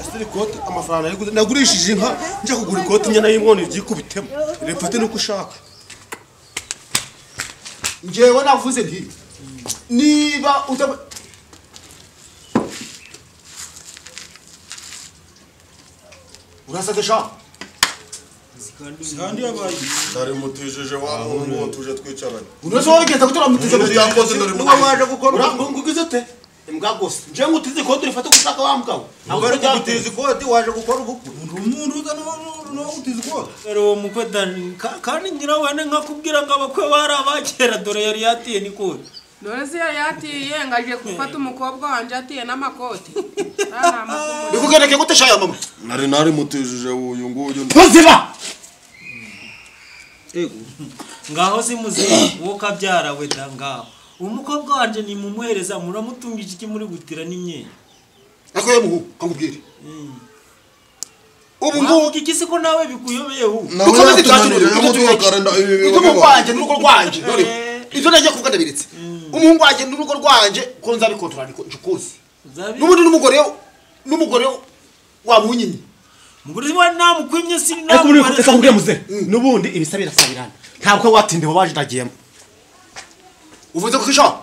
[SPEAKER 5] asiri kote amafaranga nagurishije inka nje kugura kote nyana y'imwone ryikubitemo repete nuko ushaka
[SPEAKER 1] njewe navuze nti niba urasate sha
[SPEAKER 4] kandi yabaye
[SPEAKER 3] nari mutejeje wa muntu tuje twicaranye
[SPEAKER 1] unozo wigenda gutora muteze mu
[SPEAKER 3] yakoze nari
[SPEAKER 1] niwe waje gukora
[SPEAKER 5] ngugize te imbwa gose nje ngutize kote rifata gushaka wambwaho
[SPEAKER 4] ntabwo ari gutiza ikoti waje gukora ubukwe umuntu uza no gutiza ikoti
[SPEAKER 7] rero umukwe kandi ngira wene nkakubwira ngo abakwe bari abakera dore yari yatiye ni kuri
[SPEAKER 2] Dore se yatiye ngaje gufata umukobwa wanje atiye n'amakoti.
[SPEAKER 1] Bikugereke gute shaya mama?
[SPEAKER 3] Nari mutejeje uyu nguyu.
[SPEAKER 5] Ntuziba.
[SPEAKER 7] Ego. Ngaho simuzi wo kabyara we dangaho. Umukobwa wanje ni mumuhereza muramutungije iki muri gutira n'imyenya.
[SPEAKER 1] Akoye muhu kangubwire.
[SPEAKER 7] Ubu ngubu kigise ko nawe bikuyobeye hu.
[SPEAKER 3] Nawe yamutukarenda ibi.
[SPEAKER 1] Ito kwanje n'urugo rwanje. Ito naje kuvuga ndabiritse. Umuhungu wanje n'urugo rwanje ko nza bikontrola njukuzi. N'ubundi n'umugore wa munyinyi.
[SPEAKER 7] Mugore wa namukwimye siri
[SPEAKER 5] namu. Ariko muri reka kubwira muze. N'ubundi ibisabira sabirana. Ntabwo watinde wabaje ndagiyemo. Uvuze ko kisha?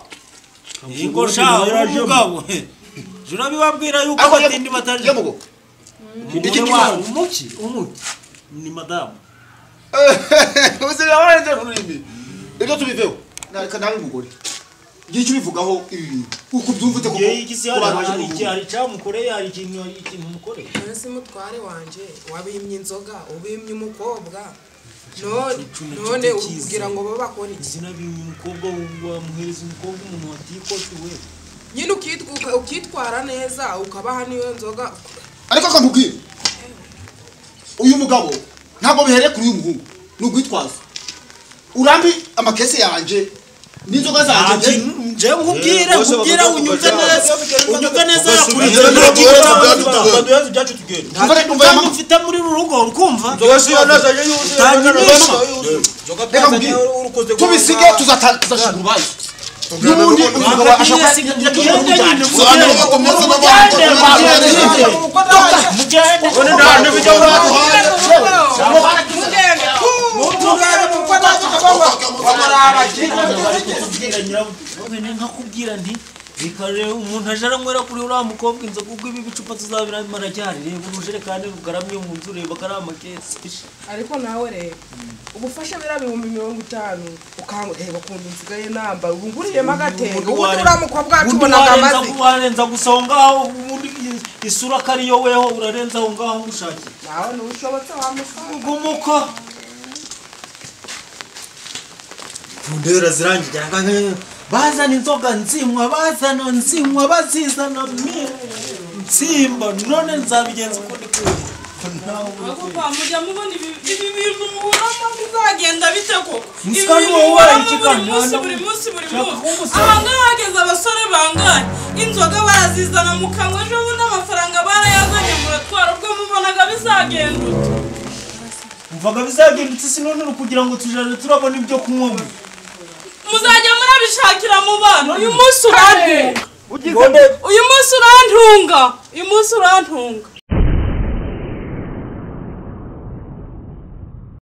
[SPEAKER 7] Ingo sha urumugabo. Jura bibabwira yuko batindi bataje.
[SPEAKER 1] Yemugo.
[SPEAKER 7] Umuki ni madame.
[SPEAKER 1] Uzi yabaje n'urimi. Ibyo tubiveho. Nareka nawe mugore. Giye cyubivugaho ibi. Uko byumvute ko
[SPEAKER 7] hari cyamukoreye hari ikintu mukore.
[SPEAKER 2] Nese mutware wanje wabimye inzoga ubimye umukobwa. None ugira ngo baba bakora
[SPEAKER 7] izina bimye umukobwa wamuhereza umukobwa umuntu watikote we.
[SPEAKER 2] Nyine ukitwara neza ukabaha niyo nzoga.
[SPEAKER 1] Ariko akamubwira. Uyu mugabo ntabwo bihere kuri uyu muhungu. Nugwitwaza. Urambi amakese yanje n'inzoga zanje
[SPEAKER 7] nje nkubwira unyumve neza kuri
[SPEAKER 4] baduyaze byacu tugenda
[SPEAKER 7] kandi mfite muri rurugo urukumva
[SPEAKER 1] tubisige tuzashira urubanza n'ubundi umugabo ashaka
[SPEAKER 7] nkakubwira nti bikare umuntu ajara mwera kuri uriya mukobwa inzoga ubwo ibi bicupa tuzabirambara cyane reba urujerekani rugaramye mu nzu reba kari amakesi
[SPEAKER 2] ariko nawe reba ubufasha bira 50 ukanguheba kuntu nsigaye namba nguriyemo agatenge ubu uriya mukobwa acubona amazi
[SPEAKER 7] warenza gusongaho ubundi isura kariyo weho urarenza aho ngaho ngushaki
[SPEAKER 2] nawe nushobotse wamusanga
[SPEAKER 7] gumuko Fundera zirangira bazana inzoga nzimwa bazizana nsimba none nzabigenza ukundi kuri
[SPEAKER 8] Ako mujya mubona ibi bintu murama bizagenda bite koko buri munsi ahangaha hageze abasore bangahe inzoga barazizana mu kanwa ejo bundi amafaranga barayazanye muratwara ubwo mubonaga bizagenda
[SPEAKER 7] mvaga bizagenda sinone kugira ngo tujane turabona ibyo kunywa
[SPEAKER 8] muzajya murabishakira mu bana uyu munsi urantunga